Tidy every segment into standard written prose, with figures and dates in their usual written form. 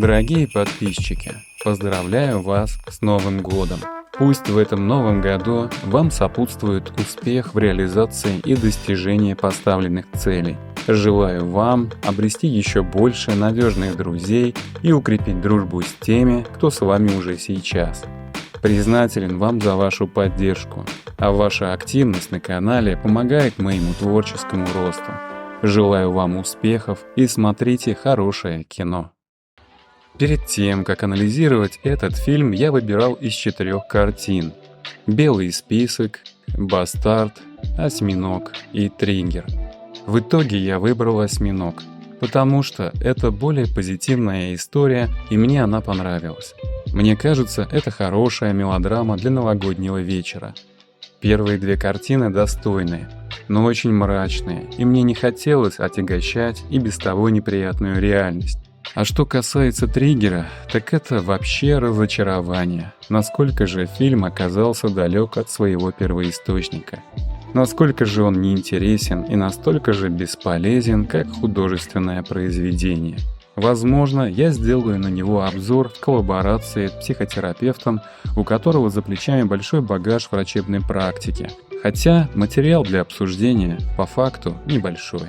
Дорогие подписчики, поздравляю вас с Новым годом! Пусть в этом новом году вам сопутствует успех в реализации и достижении поставленных целей. Желаю вам обрести еще больше надежных друзей и укрепить дружбу с теми, кто с вами уже сейчас. Признателен вам за вашу поддержку, а ваша активность на канале помогает моему творческому росту. Желаю вам успехов и смотрите хорошее кино. Перед тем, как анализировать этот фильм, я выбирал из 4 картин: «Белый список», «Бастард», «Осьминог» и «Триггер». В итоге я выбрал «Осьминог», потому что это более позитивная история, и мне она понравилась. Мне кажется, это хорошая мелодрама для новогоднего вечера. Первые 2 картины достойные, но очень мрачные, и мне не хотелось отягощать и без того неприятную реальность. А что касается «Триггера», так это вообще разочарование. Насколько же фильм оказался далек от своего первоисточника. Насколько же он неинтересен и настолько же бесполезен, как художественное произведение. Возможно, я сделаю на него обзор в коллаборации с психотерапевтом, у которого за плечами большой багаж врачебной практики. Хотя материал для обсуждения по факту небольшой.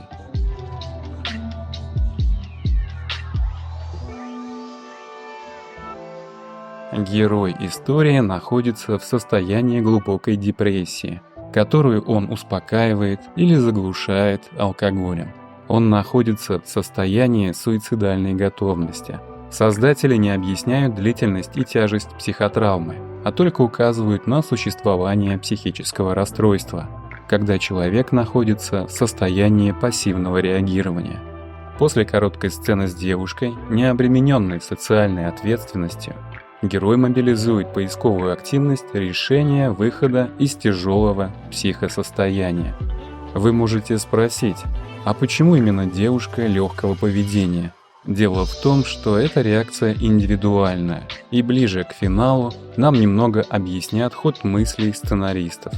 Герой истории находится в состоянии глубокой депрессии, которую он успокаивает или заглушает алкоголем. Он находится в состоянии суицидальной готовности. Создатели не объясняют длительность и тяжесть психотравмы, а только указывают на существование психического расстройства, когда человек находится в состоянии пассивного реагирования. После короткой сцены с девушкой, не обремененной социальной ответственностью, герой мобилизует поисковую активность решения выхода из тяжелого психосостояния. Вы можете спросить, а почему именно девушка легкого поведения? Дело в том, что эта реакция индивидуальная, и ближе к финалу нам немного объяснят ход мыслей сценаристов.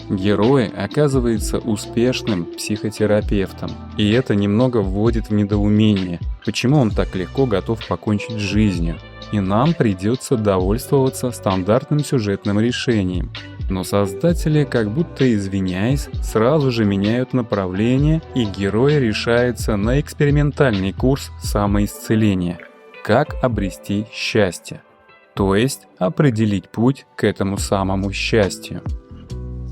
Герой оказывается успешным психотерапевтом, и это немного вводит в недоумение, почему он так легко готов покончить с жизнью, и нам придется довольствоваться стандартным сюжетным решением. Но создатели, как будто извиняясь, сразу же меняют направление, и герой решается на экспериментальный курс самоисцеления. Как обрести счастье, то есть определить путь к этому самому счастью.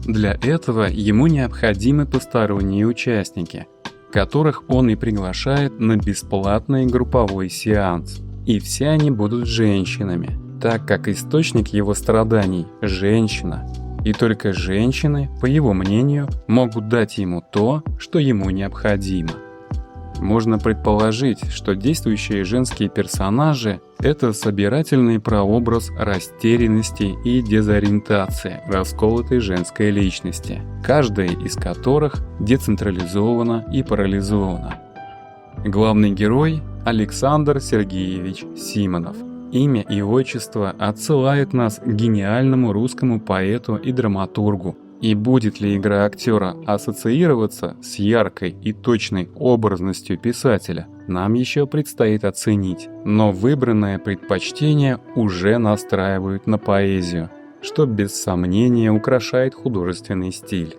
Для этого ему необходимы посторонние участники, которых он и приглашает на бесплатный групповой сеанс. И все они будут женщинами, так как источник его страданий – женщина. И только женщины, по его мнению, могут дать ему то, что ему необходимо. Можно предположить, что действующие женские персонажи – это собирательный прообраз растерянности и дезориентации расколотой женской личности, каждая из которых децентрализована и парализована. Главный герой – Александр Сергеевич Симонов. Имя и отчество отсылает нас к гениальному русскому поэту и драматургу. И будет ли игра актера ассоциироваться с яркой и точной образностью писателя, нам еще предстоит оценить. Но выбранное предпочтение уже настраивают на поэзию, что без сомнения украшает художественный стиль.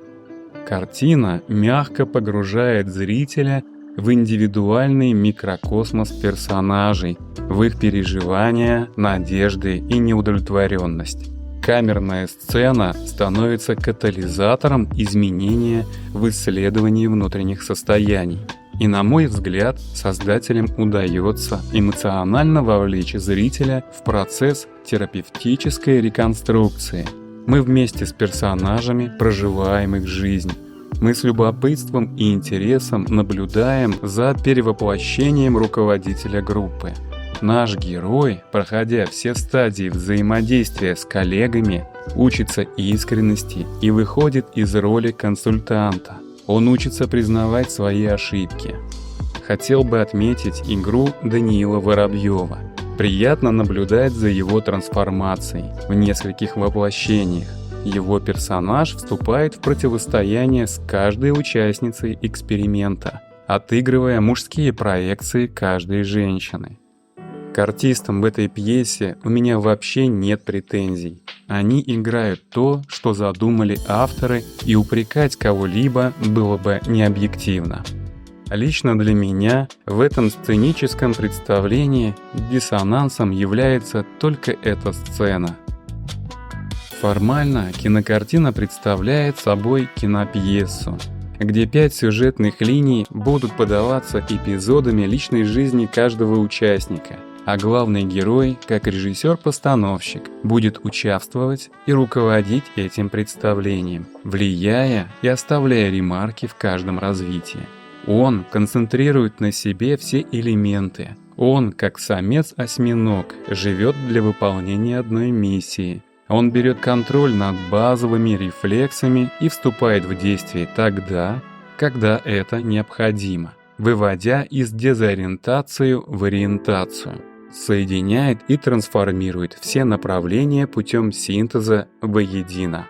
Картина мягко погружает зрителя в индивидуальный микрокосмос персонажей, в их переживания, надежды и неудовлетворенность. Камерная сцена становится катализатором изменения в исследовании внутренних состояний. И, на мой взгляд, создателям удается эмоционально вовлечь зрителя в процесс терапевтической реконструкции. Мы вместе с персонажами проживаем их жизнь. Мы с любопытством и интересом наблюдаем за перевоплощением руководителя группы. Наш герой, проходя все стадии взаимодействия с коллегами, учится искренности и выходит из роли консультанта. Он учится признавать свои ошибки. Хотел бы отметить игру Даниила Воробьева. Приятно наблюдать за его трансформацией в нескольких воплощениях. Его персонаж вступает в противостояние с каждой участницей эксперимента, отыгрывая мужские проекции каждой женщины. К артистам в этой пьесе у меня вообще нет претензий. Они играют то, что задумали авторы, и упрекать кого-либо было бы необъективно. Лично для меня в этом сценическом представлении диссонансом является только эта сцена. Формально кинокартина представляет собой кинопьесу, где 5 сюжетных линий будут подаваться эпизодами личной жизни каждого участника, а главный герой, как режиссер-постановщик, будет участвовать и руководить этим представлением, влияя и оставляя ремарки в каждом развитии. Он концентрирует на себе все элементы. Он, как самец-осьминог, живет для выполнения одной миссии. Он берет контроль над базовыми рефлексами и вступает в действие тогда, когда это необходимо, выводя из дезориентацию в ориентацию, соединяет и трансформирует все направления путем синтеза воедино.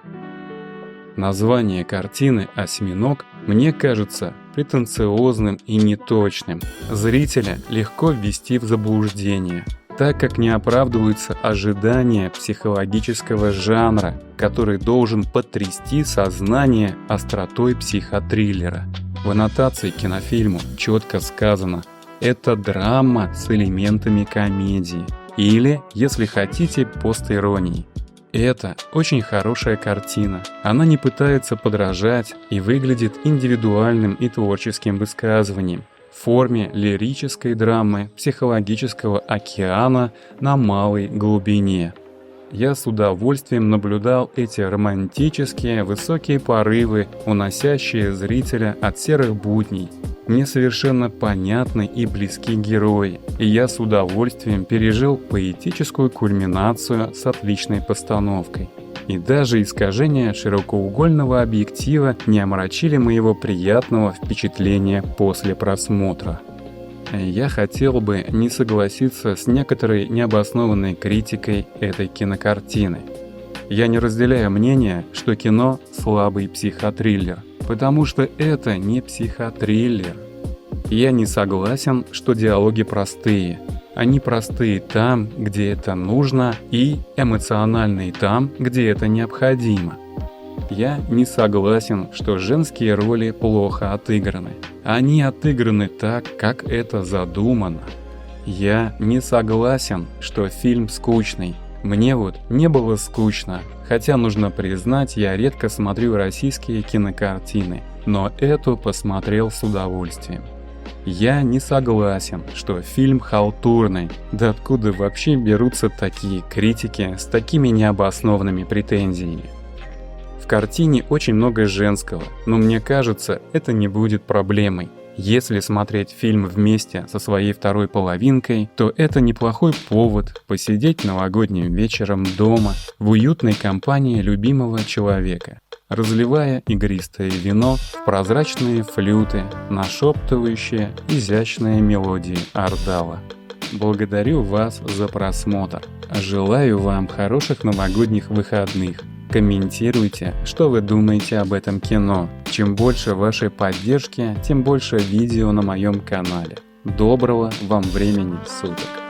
Название картины «Осьминог» мне кажется претенциозным и неточным. Зрителя легко ввести в заблуждение, так как не оправдываются ожидания психологического жанра, который должен потрясти сознание остротой психотриллера. В аннотации к кинофильму четко сказано: это драма с элементами комедии, или, если хотите, постиронии. Это очень хорошая картина. Она не пытается подражать и выглядит индивидуальным и творческим высказыванием в форме лирической драмы психологического океана на малой глубине. Я с удовольствием наблюдал эти романтические высокие порывы, уносящие зрителя от серых будней. Мне совершенно понятны и близки герои, и я с удовольствием пережил поэтическую кульминацию с отличной постановкой. И даже искажения широкоугольного объектива не омрачили моего приятного впечатления после просмотра. Я хотел бы не согласиться с некоторой необоснованной критикой этой кинокартины. Я не разделяю мнение, что кино – слабый психотриллер, потому что это не психотриллер. Я не согласен, что диалоги простые. Они простые там, где это нужно, и эмоциональные там, где это необходимо. Я не согласен, что женские роли плохо отыграны. Они отыграны так, как это задумано. Я не согласен, что фильм скучный. Мне вот не было скучно, хотя, нужно признать, я редко смотрю российские кинокартины, но эту посмотрел с удовольствием. Я не согласен, что фильм халтурный. Да откуда вообще берутся такие критики с такими необоснованными претензиями? В картине очень много женского, но мне кажется, это не будет проблемой. Если смотреть фильм вместе со своей второй половинкой, то это неплохой повод посидеть новогодним вечером дома в уютной компании любимого человека, разливая игристое вино в прозрачные флюты, нашептывающие изящные мелодии Ардала. Благодарю вас за просмотр. Желаю вам хороших новогодних выходных. Комментируйте, что вы думаете об этом кино. Чем больше вашей поддержки, тем больше видео на моем канале. Доброго вам времени суток!